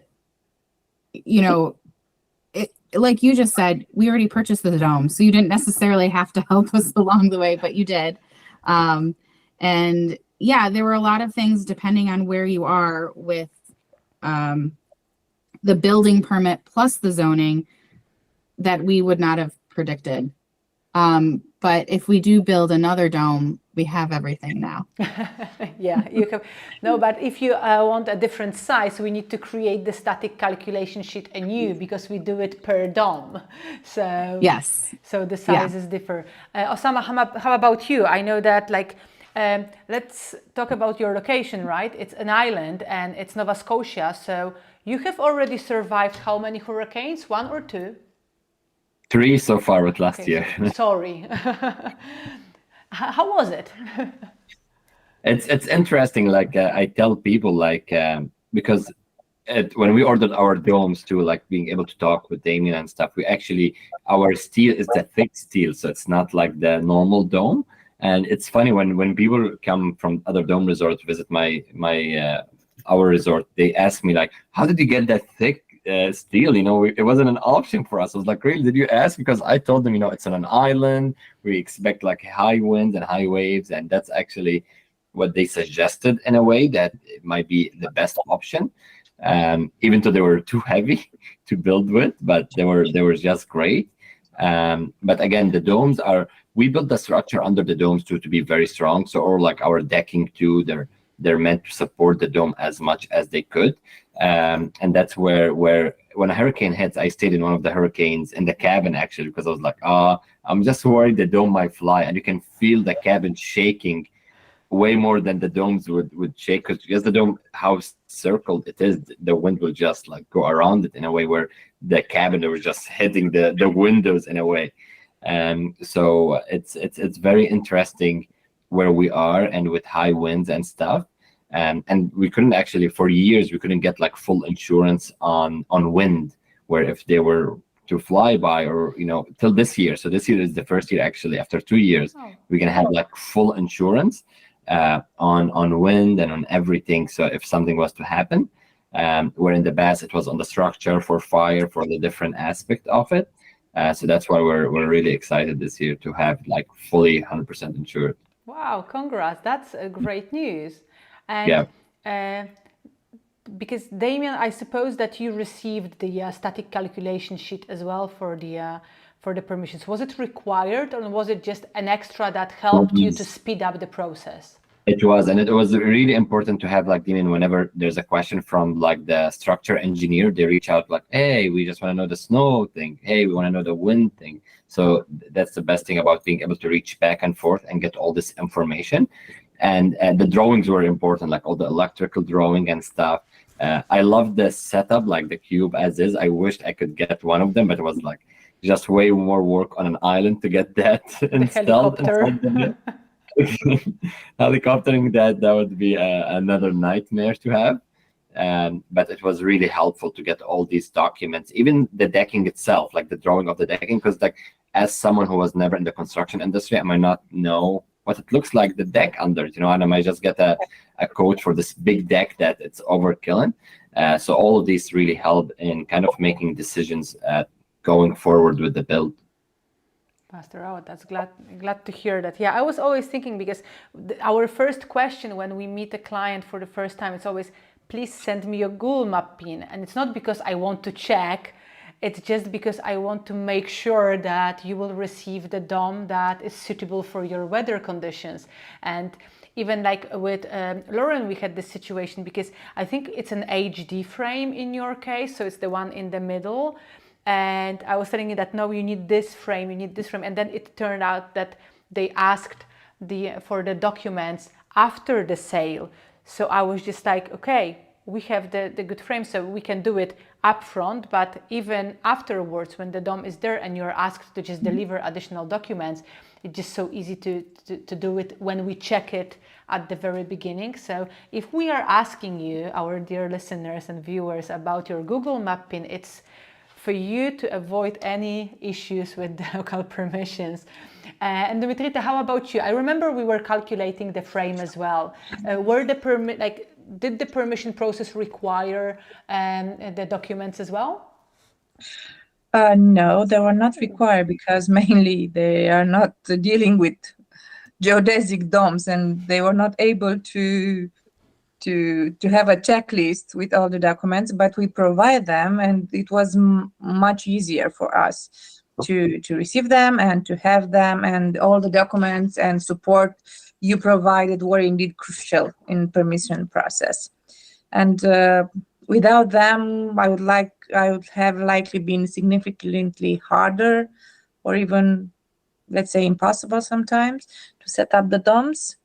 like you just said, we already purchased the dome, so you didn't necessarily have to help us along the way, but you did. And yeah, there were a lot of things depending on where you are with the building permit plus the zoning that we would not have predicted. But if we do build another dome, we have everything now. Yeah, you have. No, but if you want a different size, we need to create the static calculation sheet anew because we do it per dome. So yes. So the sizes differ. Osama, how about you? I know that let's talk about your location, right? It's an island and it's Nova Scotia. So you have already survived how many hurricanes? 1 or 2? 3 so far with last year. Sorry. How was it? It's interesting. I tell people, because when we ordered our domes too, being able to talk with Damien and stuff, our steel is the thick steel, so it's not like the normal dome. And it's funny when people come from other dome resorts to visit our resort, they ask me like, how did you get that thick steel? You know, it wasn't an option for us. I was like, really, did you ask? Because I told them, you know, it's on an island, we expect like high winds and high waves, and that's actually what they suggested in a way, that it might be the best option, even though they were too heavy to build with, but they were just great. But again, the domes we built the structure under the domes to be very strong. So, or like our decking too, they're meant to support the dome as much as they could. And that's where when a hurricane hits, I stayed in one of the hurricanes in the cabin actually, because I was like, I'm just worried the dome might fly, and you can feel the cabin shaking way more than the domes would shake, because the dome, how circled it is, the wind will just like go around it in a way where the cabin was just hitting the windows in a way. So it's very interesting where we are, and with high winds and stuff. And we couldn't actually, for years, we couldn't get like full insurance on wind, where if they were to fly by, or, you know, till this year. So this year is the first year actually, after 2 years, we can have like full insurance on wind and on everything. So if something was to happen, where in the past it was on the structure, for fire, for the different aspect of it. So that's why we're really excited this year to have like fully 100% insured. Wow, congrats. That's great news. And because Damien, I suppose that you received the static calculation sheet as well for the permissions. Was it required, or was it just an extra that helped you to speed up the process? It was, and it was really important to have, like, Damien, whenever there's a question from like the structure engineer, they reach out like, hey, we just want to know the snow thing. Hey, we want to know the wind thing. So that's the best thing about being able to reach back and forth and get all this information. And the drawings were important, like all the electrical drawing and stuff. I love the setup, like the cube as is. I wished I could get one of them, but it was like just way more work on an island to get that installed. Helicoptering that would be another nightmare to have. But it was really helpful to get all these documents, even the decking itself, like the drawing of the decking, because like as someone who was never in the construction industry, I might not know what it looks like, the deck under it, you know, and I might just get a quote for this big deck that it's overkilling. So all of these really help in kind of making decisions going forward with the build. Pastor, oh, that's glad to hear that. Yeah, I was always thinking, because our first question when we meet a client for the first time, it's always, please send me your Google Map pin. And it's not because I want to check, it's just because I want to make sure that you will receive the dome that is suitable for your weather conditions. And even like with Lauren, we had this situation, because I think it's an HD frame in your case, so it's the one in the middle. And I was telling you that, no, you need this frame, you need this frame. And then it turned out that they asked for the documents after the sale. So I was just like, okay, we have the good frame, so we can do it upfront, but even afterwards, when the dome is there and you're asked to just deliver additional documents, it's just so easy to do it when we check it at the very beginning. So if we are asking you, our dear listeners and viewers, about your Google Map pin, it's for you to avoid any issues with the local permissions. And Dumitrita, how about you? I remember we were calculating the frame as well. Did the permission process require the documents as well? No, they were not required, because mainly they are not dealing with geodesic domes, and they were not able to have a checklist with all the documents, but we provide them, and it was much easier for us to receive them and to have them, and all the documents and support you provided were indeed crucial in permission process. And without them, I would have likely been significantly harder, or even, let's say, impossible sometimes, to set up the domes.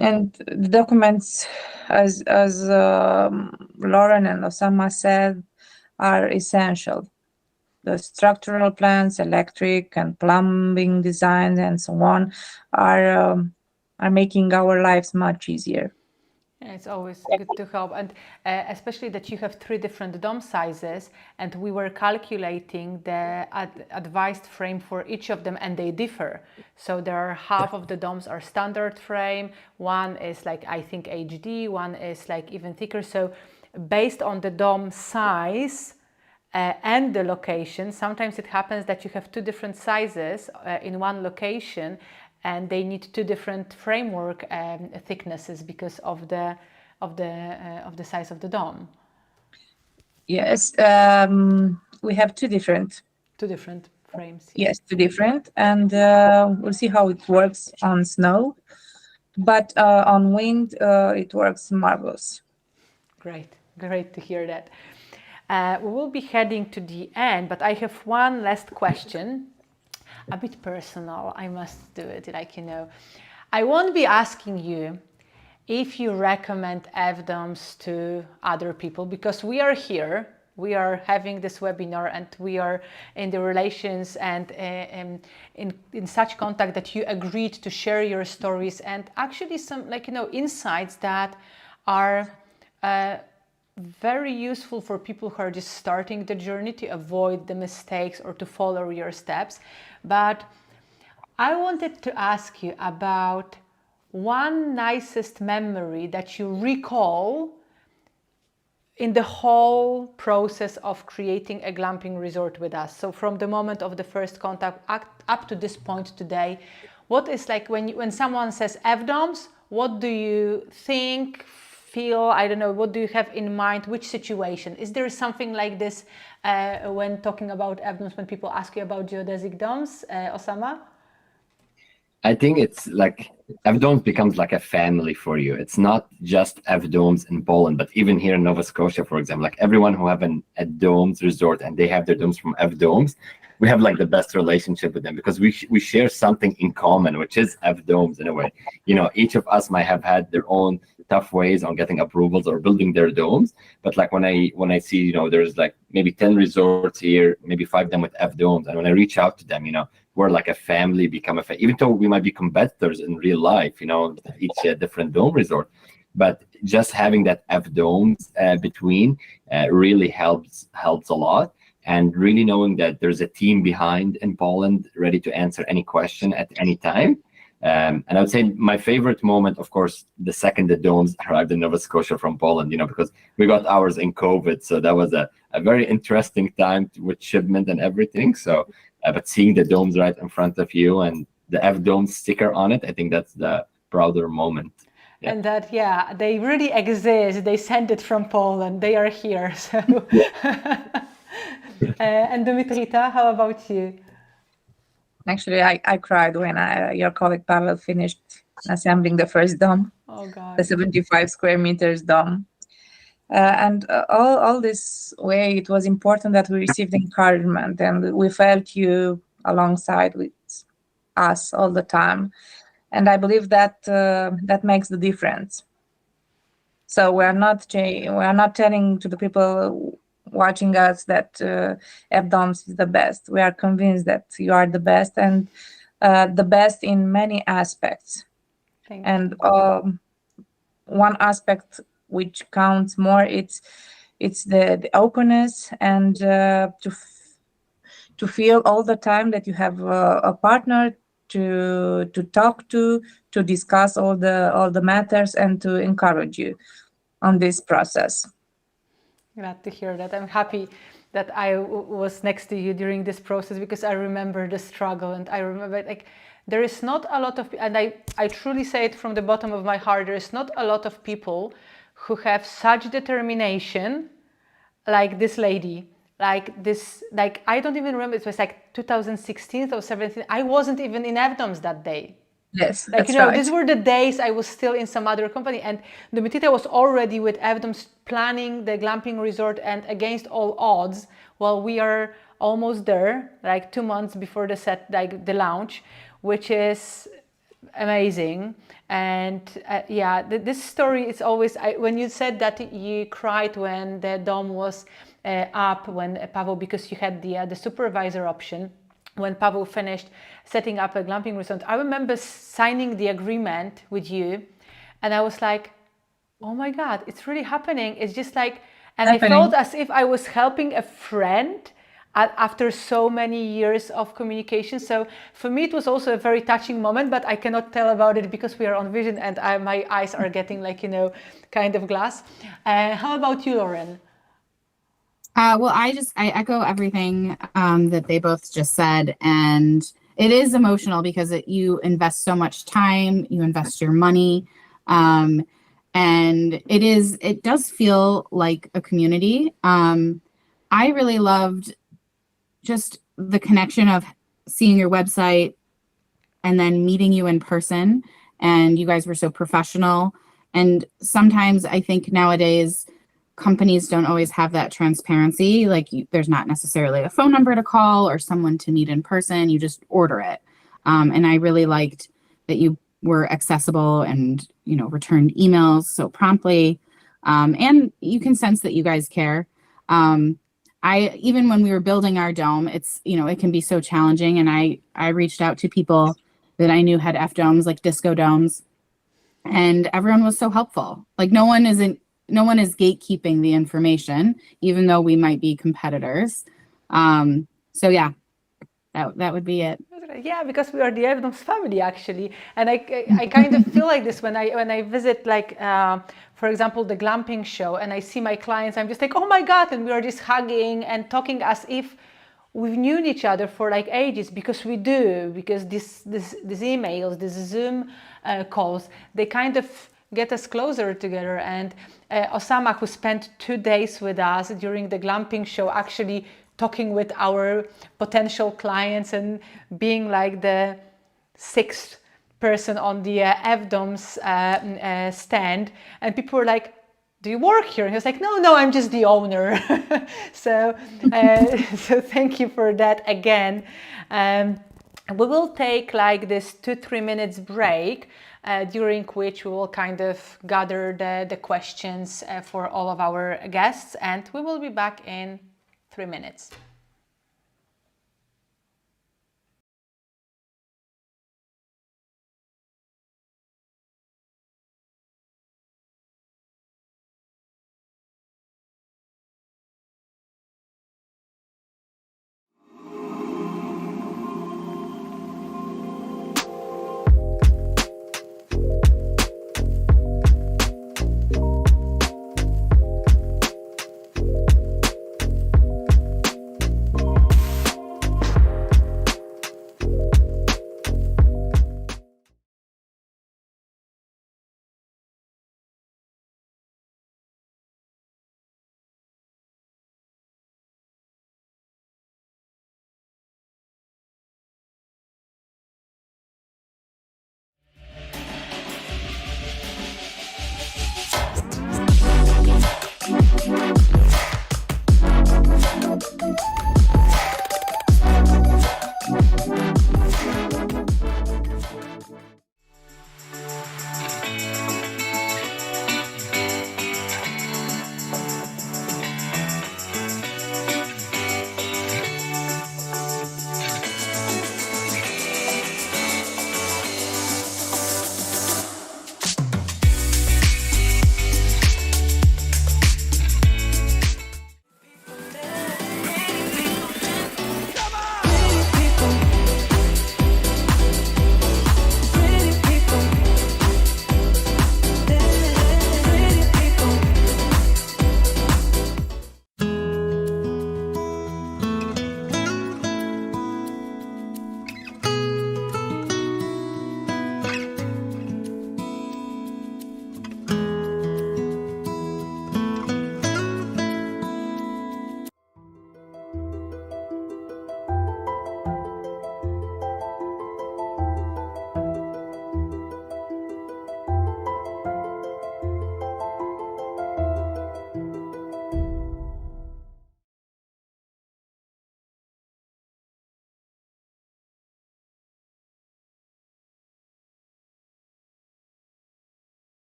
And the documents, as Lauren and OSSAMA said, are essential. The structural plans, electric and plumbing designs, and so on, are making our lives much easier. Yeah, it's always good to help, and especially that you have 3 different dome sizes, and we were calculating the advised frame for each of them, and they differ. So there are half of the domes are standard frame, one is like I think HD, one is like even thicker. So based on the dome size and the location, sometimes it happens that you have 2 different sizes in one location, and they need 2 different framework thicknesses because of the size of the dome. Yes, we have 2 different. 2 different frames. Yes, 2 different, and we'll see how it works on snow. But on wind, it works marvelous. Great, great to hear that. We will be heading to the end, but I have one last question. A bit personal, I must do it, like, you know. I won't be asking you if you recommend FDomes to other people, because we are here, we are having this webinar, and we are in the relations and in such contact that you agreed to share your stories and actually some, like, you know, insights that are very useful for people who are just starting the journey to avoid the mistakes or to follow your steps. But I wanted to ask you about one nicest memory that you recall in the whole process of creating a glamping resort with us. So from the moment of the first contact up to this point today, what is like when someone says FDomes, what do you think, feel, I don't know, what do you have in mind, which situation? Is there something like this when talking about FDomes, when people ask you about geodesic domes, OSSAMA? I think it's like FDomes becomes like a family for you. It's not just FDomes in Poland, but even here in Nova Scotia, for example, like everyone who have a domes resort and they have their domes from FDomes, we have like the best relationship with them because we share something in common, which is FDomes in a way. You know, each of us might have had their own tough ways on getting approvals or building their domes, but like when I see, you know, there's like maybe 10 resorts here, maybe 5 of them with FDomes, and when I reach out to them, you know, we're like a family, become a even though we might be competitors in real life, you know, each different dome resort, but just having that FDomes between really helps a lot. And really knowing that there's a team behind in Poland ready to answer any question at any time. And I would say my favorite moment, of course, the second the domes arrived in Nova Scotia from Poland, you know, because we got ours in COVID. So that was a very interesting time with shipment and everything. So, but seeing the domes right in front of you and the FDomes sticker on it, I think that's the prouder moment. Yeah. And that, yeah, they really exist. They sent it from Poland. They are here. So. Yeah. And Dumitrita, how about you? Actually, I cried when your colleague Pavel finished assembling the first dome. Oh God. The 75 square meters dome. And all this way, it was important that we received encouragement and we felt you alongside with us all the time. And I believe that that makes the difference. So we're not telling to the people watching us that FDomes is the best. We are convinced that you are the best and the best in many aspects. Thank and one aspect which counts more, it's the openness and to feel all the time that you have a partner to talk to discuss all the matters and to encourage you on this process. Glad to hear that. I'm happy that I was next to you during this process because I remember the struggle and I remember like there is not a lot of, and I truly say it from the bottom of my heart, there is not a lot of people who have such determination like this lady, like this, like I don't even remember, it was like 2016 or 17, I wasn't even in FDomes that day. Yes, like, that's you know, right. These were the days I was still in some other company and Dumitrita was already with FDomes planning the glamping resort and against all odds, well, we are almost there, like 2 months before the set, like the launch, which is amazing. And yeah, this story is always, when you said that you cried when the dome was up, when Pavel, because you had the supervisor option, when Pavel finished setting up a glamping resort, I remember signing the agreement with you and I was like, oh my God, it's really happening. It's just like, and I Happening. felt as if I was helping a friend after so many years of communication. So for me, it was also a very touching moment, but I cannot tell about it because we are on vision and my eyes are getting like, you know, kind of glass. How about you, Lauren? Well, I echo everything that they both just said, and it is emotional because you invest so much time, you invest your money, and it does feel like a community. I really loved just the connection of seeing your website and then meeting you in person, and you guys were so professional. And sometimes I think nowadays companies don't always have that transparency. Like there's not necessarily a phone number to call or someone to meet in person. You just order it. And I really liked that you were accessible and, you know, returned emails so promptly. And you can sense that you guys care. Even when we were building our dome, it's, you know, it can be so challenging. And I reached out to people that I knew had FDomes, like disco domes, and everyone was so helpful. Like no one is gatekeeping the information, even though we might be competitors. So yeah, that would be it. Yeah, because we are the FDomes family actually, and I kind of feel like this when I visit, like for example the glamping show, and I see my clients, I'm just like, oh my God, and we are just hugging and talking as if we've known each other for like ages, because we do, because these emails, these Zoom calls, they kind of get us closer together. And OSSAMA, who spent 2 days with us during the glamping show, actually talking with our potential clients and being like the 6th person on the FDomes stand, and people were like, do you work here? And he was like, no, I'm just the owner. So thank you for that again. We will take like this 2-3 minutes break, during which we will kind of gather the questions for all of our guests, and we will be back in 3 minutes. Pretty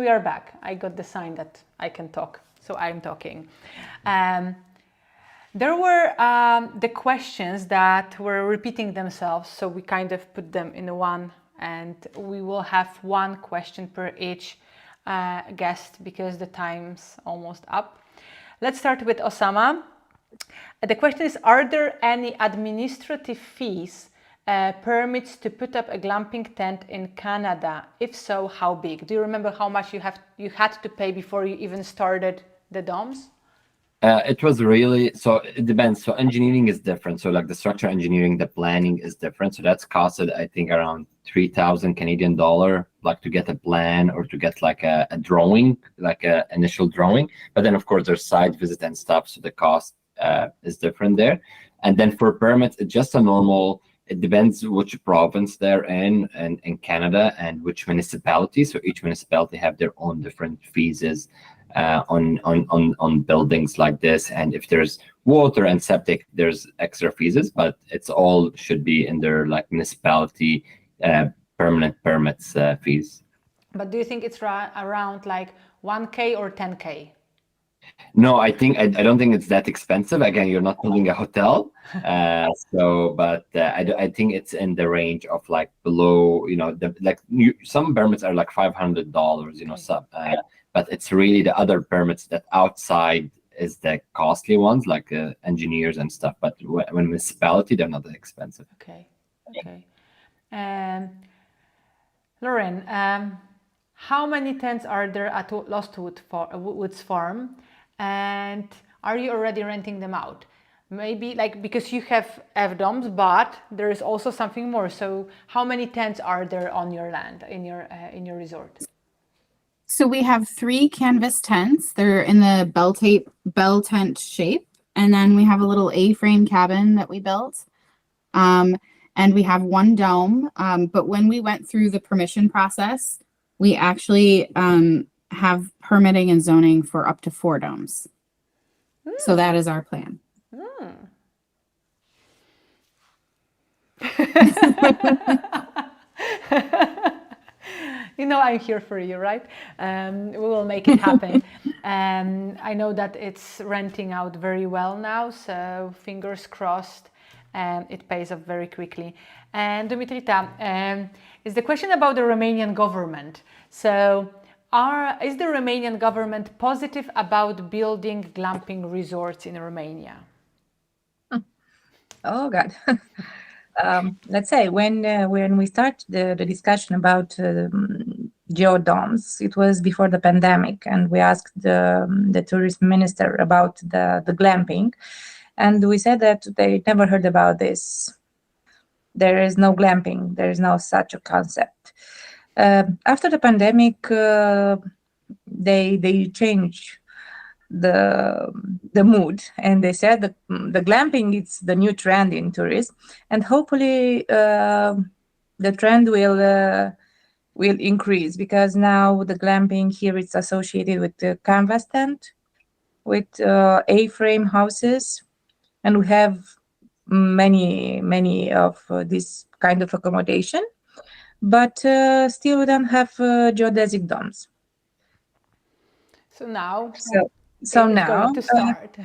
we are back. I got the sign that I can talk, so I'm talking. There were the questions that were repeating themselves, so we kind of put them in one, and we will have one question per each guest because the time's almost up. Let's start with OSSAMA. The question is, are there any administrative fees, permits to put up a glamping tent in Canada? If so, how big? Do you remember how much you had to pay before you even started the DOMS? It was really, so it depends. So engineering is different. So like the structural engineering, the planning is different. So that's costed, I think, around 3,000 Canadian dollar, like to get a plan or to get like a drawing, like a initial drawing. But then of course there's site visit and stuff. So the cost is different there. And then for permits, it's just a normal, it depends which province they're in Canada and which municipality. So each municipality have their own different fees on buildings like this, and if there's water and septic, there's extra fees, but it's all should be in their like municipality permanent permits fees. But do you think it's around like 1K or 10K? No, I don't think it's that expensive. Again, you're not building a hotel, but I think it's in the range of like below, you know, some permits are like $500, you know, but it's really the other permits that outside is the costly ones, like engineers and stuff. But when municipality, they're not that expensive. Okay. Lauren, how many tents are there at Lost Woods Farm? And are you already renting them out? Maybe like, because you have FDomes, but there is also something more. So how many tents are there on your land, in your resort? So we have 3 canvas tents. They're in the bell tent shape. And then we have a little A-frame cabin that we built. And we have 1 dome. But when we went through the permission process, we actually have permitting and zoning for up to 4 domes. So that is our plan. You know, I'm here for you, right? We will make it happen. I know that it's renting out very well now, so fingers crossed, it pays off very quickly. And Dumitrita, is the question about the Romanian government. So is the Romanian government positive about building glamping resorts in Romania? Oh God. Let's say when we start the discussion about geodomes, it was before the pandemic, and we asked the tourist minister about the glamping, and we said that they never heard about this. There is no glamping. There is no such a concept. After the pandemic, they changed the mood, and they said that the glamping is the new trend in tourism, and hopefully the trend will increase, because now the glamping here is associated with the canvas tent, with A-frame houses, and we have many of this kind of accommodation, but still we don't have geodesic domes. So now So now going to start.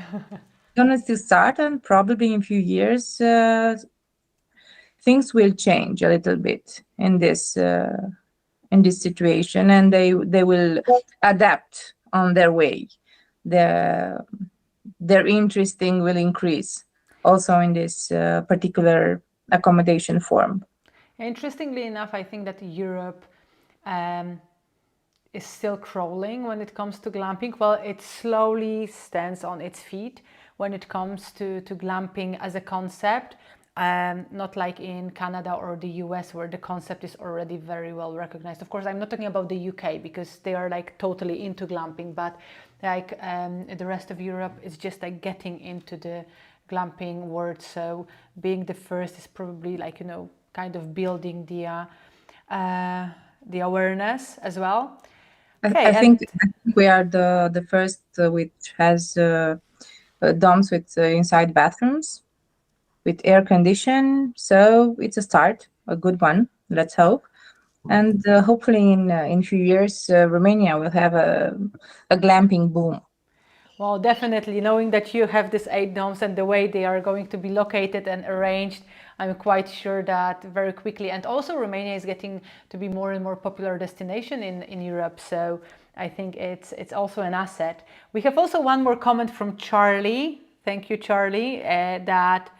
Going to start, and probably in a few years things will change a little bit in this situation, and they will adapt on their way. Their interesting will increase also in this particular accommodation form. Interestingly enough, I think that Europe is still crawling when it comes to glamping. Well, it slowly stands on its feet when it comes to glamping as a concept, not like in Canada or the US, where the concept is already very well recognized. Of course, I'm not talking about the UK, because they are like totally into glamping, but like the rest of Europe is just like getting into the glamping world. So being the first is probably like, you know, kind of building the awareness as well. Okay, I think we are the first which has domes with inside bathrooms with air condition. So it's a start, a good one. Let's hope. And hopefully in few years, Romania will have a glamping boom. Well, definitely, knowing that you have these 8 domes and the way they are going to be located and arranged, I'm quite sure that very quickly, and also Romania is getting to be more and more popular destination in Europe, so I think it's also an asset. We have also one more comment from Charlie. Thank you, Charlie, that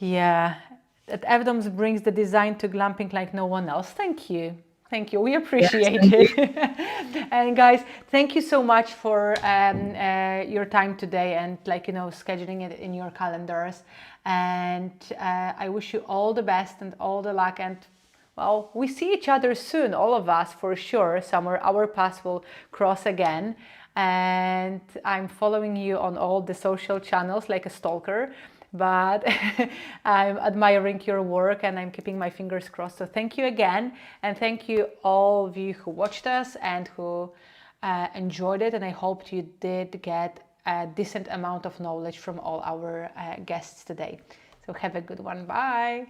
FDomes brings the design to glamping like no one else. Thank you. Thank you. We appreciate it. And guys, thank you so much for your time today and scheduling it in your calendars. And I wish you all the best and all the luck. And well, we see each other soon, all of us for sure. Somewhere our paths will cross again. And I'm following you on all the social channels like a stalker. But I'm admiring your work and I'm keeping my fingers crossed. So thank you again. And thank you all of you who watched us and who enjoyed it. And I hope you did get a decent amount of knowledge from all our guests today. So have a good one. Bye.